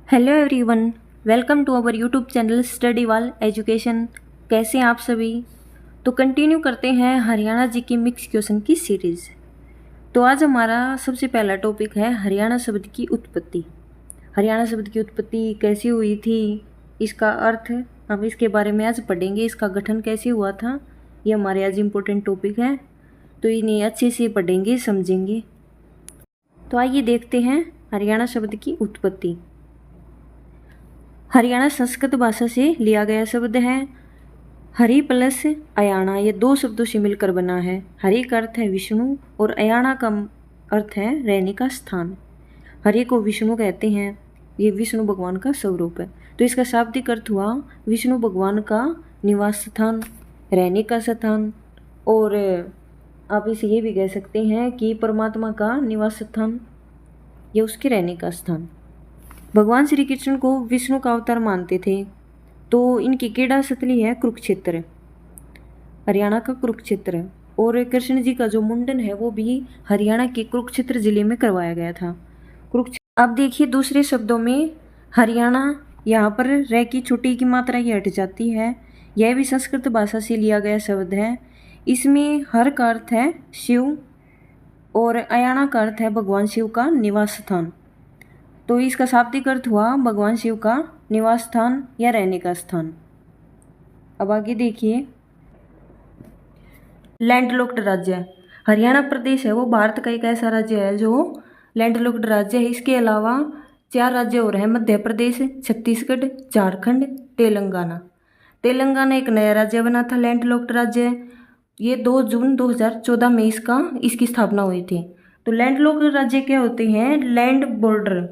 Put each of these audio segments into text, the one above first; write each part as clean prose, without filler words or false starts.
Hello everyone, welcome to our YouTube channel Study Wall Education. कैसे हैं आप सभी। तो कंटिन्यू करते हैं हरियाणा जी की मिक्स क्वेश्चन की सीरीज़। तो आज हमारा सबसे पहला टॉपिक है हरियाणा शब्द की उत्पत्ति। हरियाणा शब्द की उत्पत्ति कैसी हुई थी, इसका अर्थ हम इसके बारे में आज पढ़ेंगे। इसका गठन कैसे हुआ था, ये हमारे आज इम्पोर्टेंट टॉपिक है, तो इन्हें अच्छे से पढ़ेंगे, समझेंगे। तो आइए देखते हैं हरियाणा शब्द की उत्पत्ति। हरियाणा संस्कृत भाषा से लिया गया शब्द है। हरि प्लस अयाणा, ये दो शब्दों से मिलकर बना है। हरि का अर्थ है विष्णु और अयाणा का अर्थ है रहने का स्थान। हरि को विष्णु कहते हैं, ये विष्णु भगवान का स्वरूप है। तो इसका शाब्दिक अर्थ हुआ विष्णु भगवान का निवास स्थान, रहने का स्थान। और आप इसे ये भी कह सकते हैं कि परमात्मा का निवास स्थान या उसके रहने का स्थान। भगवान श्री कृष्ण को विष्णु का अवतार मानते थे। तो इनकी क्रीड़ा स्थली है कुरुक्षेत्र, हरियाणा का कुरुक्षेत्र। और कृष्ण जी का जो मुंडन है वो भी हरियाणा के कुरुक्षेत्र जिले में करवाया गया था। कुरुक्षेत्र। अब देखिए दूसरे शब्दों में हरियाणा, यहाँ पर रह की छोटी की मात्रा ये हट जाती है। यह भी संस्कृत भाषा से लिया गया शब्द है। इसमें हर का अर्थ है शिव और अयाणा का अर्थ है भगवान शिव का निवास स्थान। तो इसका शाब्दिक अर्थ हुआ भगवान शिव का निवास स्थान या रहने का स्थान। अब आगे देखिए, लैंडलॉक्ड राज्य। हरियाणा प्रदेश है वो भारत का एक ऐसा राज्य है जो लैंडलॉक्ड राज्य है। इसके अलावा 4 राज्य और हैं, मध्य प्रदेश, छत्तीसगढ़, झारखंड, तेलंगाना। तेलंगाना एक नया राज्य बना था, लैंडलॉक्ड राज्य। ये 2 जून 2014 में इसकी स्थापना हुई थी। तो लैंडलॉक्ड राज्य क्या होते हैं? लैंड बॉर्डर,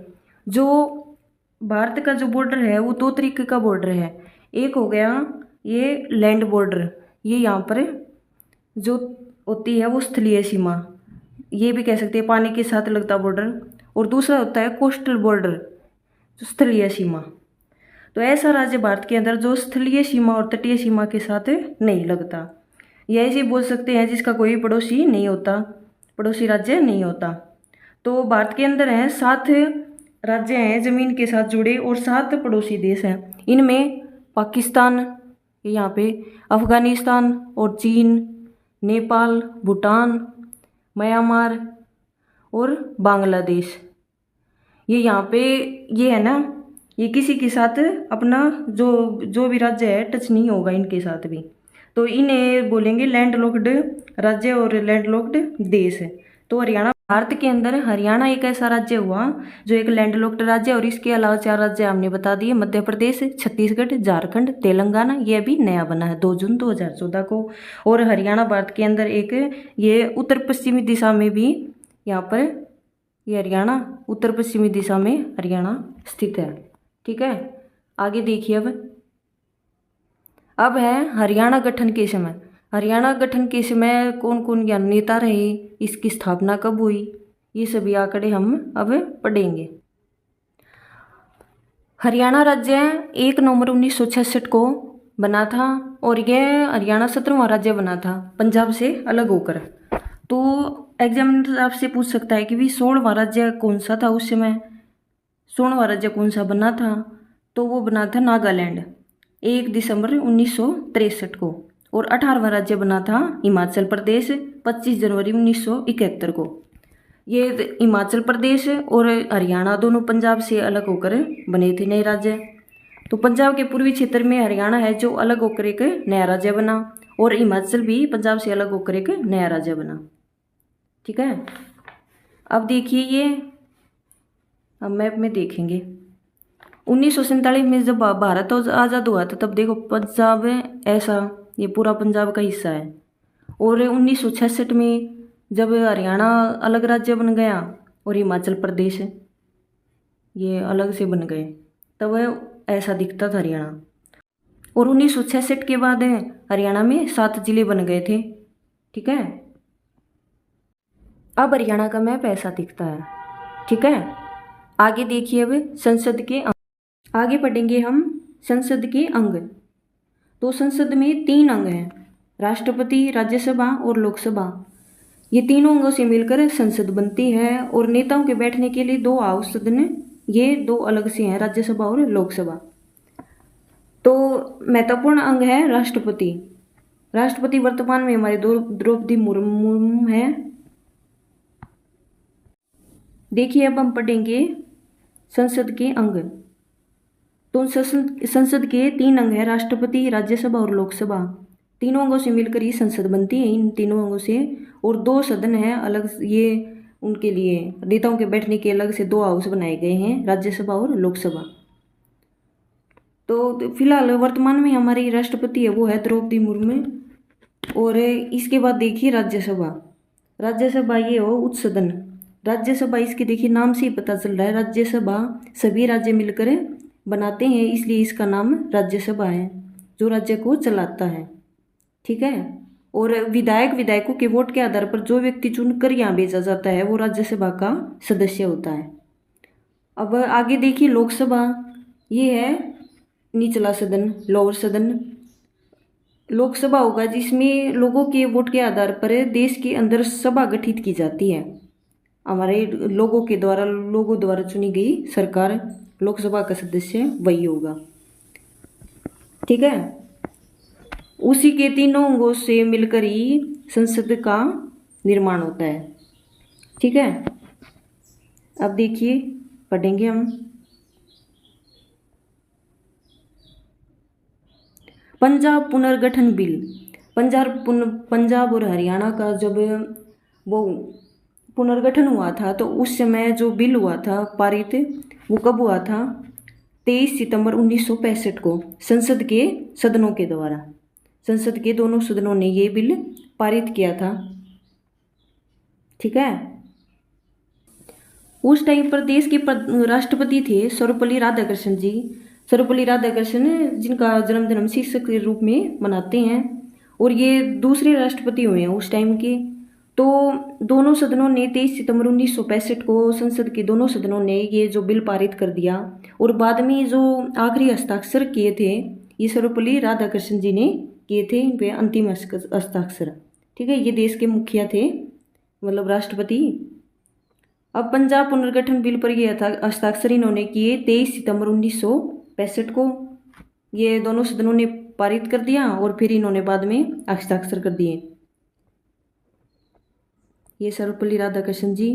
जो भारत का जो बॉर्डर है वो 2 तरीके का बॉर्डर है। एक हो गया ये लैंड बॉर्डर, ये यहाँ पर जो होती है वो स्थलीय सीमा, ये भी कह सकते हैं पानी के साथ लगता बॉर्डर। और दूसरा होता है कोस्टल बॉर्डर, जो स्थलीय सीमा। तो ऐसा राज्य भारत के अंदर जो स्थलीय सीमा और तटीय सीमा के साथ नहीं लगता, ये ऐसे बोल सकते हैं जिसका कोई पड़ोसी नहीं होता, पड़ोसी राज्य नहीं होता। तो भारत के अंदर है 7 राज्य हैं जमीन के साथ जुड़े और 7 पड़ोसी देश हैं। इनमें पाकिस्तान, यहाँ पे अफगानिस्तान और चीन, नेपाल, भूटान, म्यांमार और बांग्लादेश। ये यहाँ पे ये है ना, ये किसी के साथ अपना जो भी राज्य है टच नहीं होगा इनके साथ भी। तो इन्हें बोलेंगे लैंडलॉक्ड राज्य और लैंडलॉक्ड देश। तो हरियाणा, भारत के अंदर हरियाणा एक ऐसा राज्य हुआ जो एक लैंडलॉक्ड राज्य, और इसके अलावा 4 राज्य हमने बता दिए, मध्य प्रदेश, छत्तीसगढ़, झारखंड, तेलंगाना। ये अभी नया बना है 2 जून 2014 को। और हरियाणा भारत के अंदर एक ये उत्तर पश्चिमी दिशा में भी, यहाँ पर ये हरियाणा उत्तर पश्चिमी दिशा में हरियाणा स्थित है। ठीक है, आगे देखिए। अब है हरियाणा गठन के समय। हरियाणा गठन के समय कौन कौन ज्ञान नेता रहे, इसकी स्थापना कब हुई, ये सभी आंकड़े हम अब पढ़ेंगे। हरियाणा राज्य 1 नवंबर 1966 को बना था और यह हरियाणा 17वां राज्य बना था पंजाब से अलग होकर। तो एग्जामिनर आपसे पूछ सकता है कि भी 16वां राज्य कौन सा था उस समय, 16वां राज्य कौन सा बना था? तो वो बना था नागालैंड 1 दिसंबर 1963 को। और 18वां राज्य बना था हिमाचल प्रदेश 25 जनवरी 1971 को। ये हिमाचल प्रदेश और हरियाणा दोनों पंजाब से अलग होकर बने थे नए राज्य। तो पंजाब के पूर्वी क्षेत्र में हरियाणा है जो अलग होकर एक नया राज्य बना, और हिमाचल भी पंजाब से अलग होकर एक नया राज्य बना। ठीक है, अब देखिए ये अब मैप में देखेंगे 1947 में जब भारत आज़ाद हुआ था, तब देखो पंजाब ऐसा, ये पूरा पंजाब का हिस्सा है। और 1966 में जब हरियाणा अलग राज्य बन गया और हिमाचल प्रदेश ये अलग से बन गए, तब ऐसा दिखता था हरियाणा। और 1966 के बाद हरियाणा में 7 जिले बन गए थे। ठीक है, अब हरियाणा का मैप ऐसा दिखता है। ठीक है, आगे देखिए अब संसद के अंग। आगे पढ़ेंगे हम संसद के अंग। तो संसद में 3 अंग हैं, राष्ट्रपति, राज्यसभा और लोकसभा। ये तीनों अंगों से मिलकर संसद बनती है। और नेताओं के बैठने के लिए 2 हाउस सदन ये दो अलग से हैं, राज्यसभा और लोकसभा। तो महत्वपूर्ण अंग है राष्ट्रपति। राष्ट्रपति वर्तमान में हमारे द्रौपदी मुर्मू है। देखिए अब हम पढ़ेंगे संसद के अंग। तो संसद के 3 अंग है, राष्ट्रपति, राज्यसभा और लोकसभा। तीनों अंगों से मिलकर ये संसद बनती है, इन तीनों अंगों से। और 2 सदन है अलग, ये उनके लिए नेताओं के बैठने के अलग से 2 हाउस बनाए गए हैं, राज्यसभा और लोकसभा। तो फिलहाल वर्तमान में हमारी राष्ट्रपति है वो है द्रौपदी मुर्मू। और इसके बाद देखिए राज्यसभा। राज्यसभा ये हो उच्च सदन। राज्यसभा इसके देखिए नाम से ही पता चल रहा है, राज्यसभा सभी राज्य मिलकर बनाते हैं, इसलिए इसका नाम राज्यसभा है, जो राज्य को चलाता है। ठीक है। और विधायकों के वोट के आधार पर जो व्यक्ति चुनकर यहाँ भेजा जाता है वो राज्यसभा का सदस्य होता है। अब आगे देखिए लोकसभा। ये है निचला सदन, लोअर सदन। लोकसभा होगा जिसमें लोगों के वोट के आधार पर देश के अंदर सभा गठित की जाती है। हमारे लोगों द्वारा चुनी गई सरकार, लोकसभा का सदस्य वही होगा। ठीक है। उसी के तीनों अंगों से मिलकर ही संसद का निर्माण होता है। ठीक है। अब देखिए पढ़ेंगे हम पंजाब पुनर्गठन बिल। पंजाब और हरियाणा का जब वो पुनर्गठन हुआ था तो उस समय जो बिल हुआ था पारित, वो कब हुआ था? 23 सितंबर 1965 को संसद के सदनों के द्वारा। संसद के दोनों सदनों ने ये बिल पारित किया था। ठीक है। उस टाइम पर देश के राष्ट्रपति थे सर्वपल्ली राधाकृष्णन जी। सर्वपल्ली राधाकृष्णन जिनका जन्मदिन हम शिक्षक के रूप में मनाते हैं, और ये दूसरे राष्ट्रपति हुए हैं उस टाइम के। तो दोनों सदनों ने 23 सितंबर 1965 को संसद के दोनों सदनों ने ये जो बिल पारित कर दिया, और बाद में जो आखिरी हस्ताक्षर किए थे ये सर्वपल्ली राधाकृष्णन जी ने किए थे, इन पे अंतिम हस्ताक्षर। ठीक है। ये देश के मुखिया थे, मतलब राष्ट्रपति। अब पंजाब पुनर्गठन बिल पर ये हस्ताक्षर इन्होंने किए 23 सितंबर 1965 को। ये दोनों सदनों ने पारित कर दिया और फिर इन्होंने बाद में हस्ताक्षर कर दिए। ये सर्वपल्ली राधाकृष्णन जी।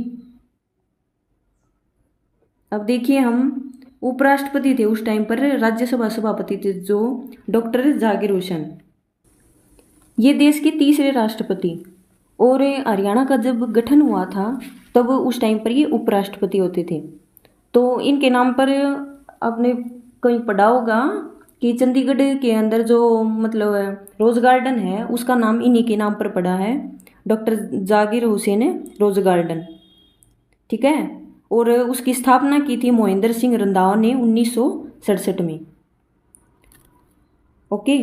अब देखिए हम उपराष्ट्रपति थे उस टाइम पर, राज्यसभा सभापति थे जो डॉक्टर जाकिर हुसैन। ये देश के तीसरे राष्ट्रपति। और हरियाणा का जब गठन हुआ था तब उस टाइम पर ये उपराष्ट्रपति होते थे। तो इनके नाम पर आपने कहीं पढ़ा होगा कि चंडीगढ़ के अंदर जो मतलब रोज़ गार्डन है उसका नाम इन्हीं के नाम पर पड़ा है, doctor Zakir Hussain Rose Garden. ठीक है। और उसकी स्थापना की थी मोहिंदर सिंह रंधावा ने 1967 में। ओके।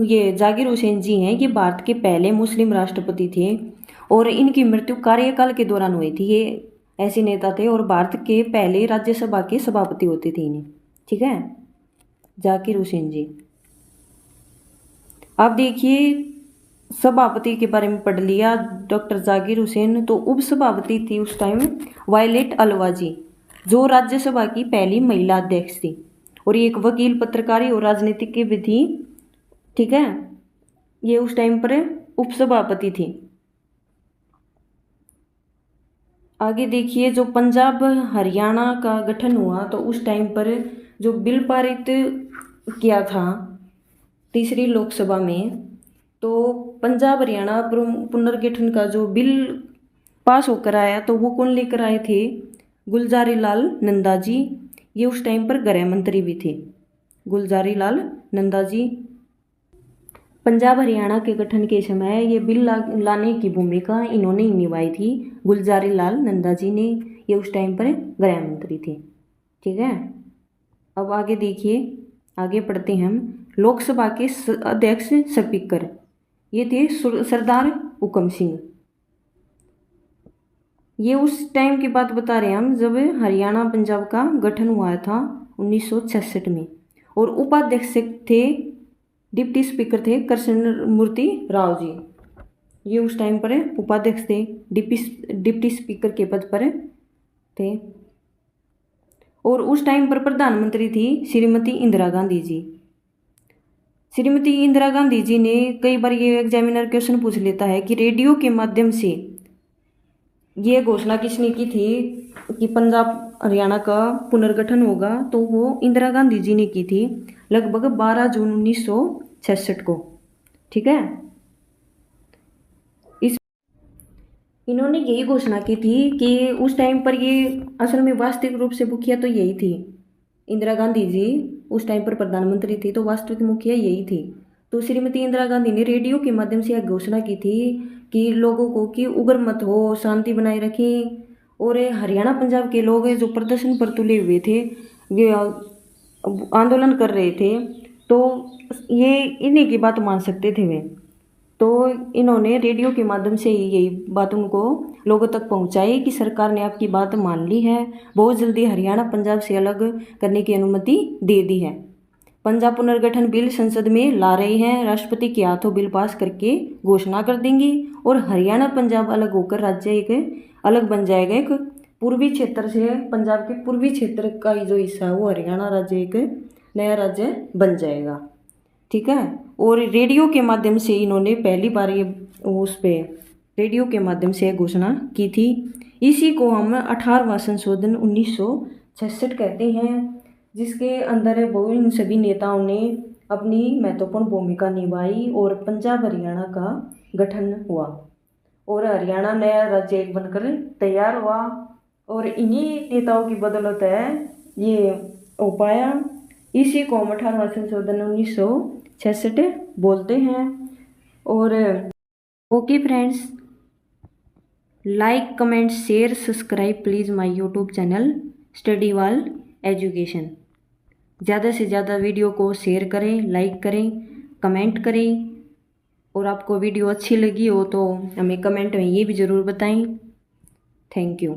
ये जाकिर हुसैन जी हैं, ये भारत के पहले मुस्लिम राष्ट्रपति थे और इनकी मृत्यु कार्यकाल के दौरान हुई थी। ये ऐसे नेता थे और भारत के पहले राज्यसभा के सभापति होते थे इन्हें। ठीक है। जाकिर हुसैन जी। अब देखिए सभापति के बारे में पढ़ लिया डॉक्टर जाकिर हुसैन। तो उपसभापति थी उस टाइम वायलेट अलवाजी, जो राज्यसभा की पहली महिला अध्यक्ष थी, और ये एक वकील, पत्रकारी और राजनीतिक भी थी। ठीक है। ये उस टाइम पर उपसभापति थी। आगे देखिए जो पंजाब हरियाणा का गठन हुआ तो उस टाइम पर जो बिल पारित किया था तीसरी लोकसभा में, तो पंजाब हरियाणा पुनर्गठन का जो बिल पास होकर आया तो वो कौन लेकर आए थे? गुलजारी लाल नंदा जी। ये उस टाइम पर गृह मंत्री भी थे, गुलजारी लाल नंदा जी। पंजाब हरियाणा के गठन के समय ये बिल लाने की भूमिका इन्होंने ही निभाई थी, गुलजारी लाल नंदा जी ने। ये उस टाइम पर गृह मंत्री थे। ठीक है। अब आगे देखिए, आगे पढ़ते हैं हम। लोकसभा के अध्यक्ष स्पीकर ये थे सरदार हुकम सिंह। ये उस टाइम की बात बता रहे हैं हम जब हरियाणा पंजाब का गठन हुआ था 1966 में। और उपाध्यक्ष थे, डिप्टी स्पीकर थे कृष्ण मूर्ति राव जी। ये उस टाइम पर उपाध्यक्ष थे, डिप्टी स्पीकर के पद पर थे। और उस टाइम पर प्रधानमंत्री थी श्रीमती इंदिरा गांधी जी। श्रीमती इंदिरा गांधी जी ने कई बार ये एग्जामिनर क्वेश्चन पूछ लेता है कि रेडियो के माध्यम से ये घोषणा किसने की थी कि पंजाब हरियाणा का पुनर्गठन होगा, तो वो इंदिरा गांधी जी ने की थी लगभग 12 जून 1966 को। ठीक है, इस इन्होंने यही घोषणा की थी कि उस टाइम पर ये असल में वास्तविक रूप से मुखिया तो यही थी, इंदिरा गांधी जी उस टाइम पर प्रधानमंत्री थी तो वास्तविक मुखिया यही थी। तो श्रीमती इंदिरा गांधी ने रेडियो के माध्यम से यह घोषणा की थी कि लोगों को कि उग्र मत हो, शांति बनाए रखें। और हरियाणा पंजाब के लोग जो प्रदर्शन पर तुले हुए थे, वे आंदोलन कर रहे थे, तो ये इन्हीं की बात मान सकते थे वे। तो इन्होंने रेडियो के माध्यम से ही यही बात उनको लोगों तक पहुंचाई कि सरकार ने आपकी बात मान ली है, बहुत जल्दी हरियाणा पंजाब से अलग करने की अनुमति दे दी है। पंजाब पुनर्गठन बिल संसद में ला रहे हैं, राष्ट्रपति के हाथों बिल पास करके घोषणा कर देंगे और हरियाणा पंजाब अलग होकर राज्य एक अलग बन जाएगा। एक पूर्वी क्षेत्र से, पंजाब के पूर्वी क्षेत्र का जो हिस्सा है वो हरियाणा राज्य एक नया राज्य बन जाएगा। ठीक है, और रेडियो के माध्यम से इन्होंने पहली बार ये उस पे रेडियो के माध्यम से घोषणा की थी। इसी को हम 18वां संशोधन 1966 कहते हैं, जिसके अंदर वो इन सभी नेताओं ने अपनी महत्वपूर्ण भूमिका निभाई और पंजाब हरियाणा का गठन हुआ और हरियाणा नया राज्य एक बनकर तैयार हुआ। और इन्हीं नेताओं की बदौलत है ये हो पाया। इसी को हम 18वां संशोधन 1966 बोलते हैं। और okay friends, like comment share subscribe please my YouTube channel Study Wall education. ज़्यादा से ज़्यादा वीडियो को शेयर करें, लाइक करें, कमेंट करें। और आपको वीडियो अच्छी लगी हो तो हमें कमेंट में ये भी ज़रूर बताएं। Thank you.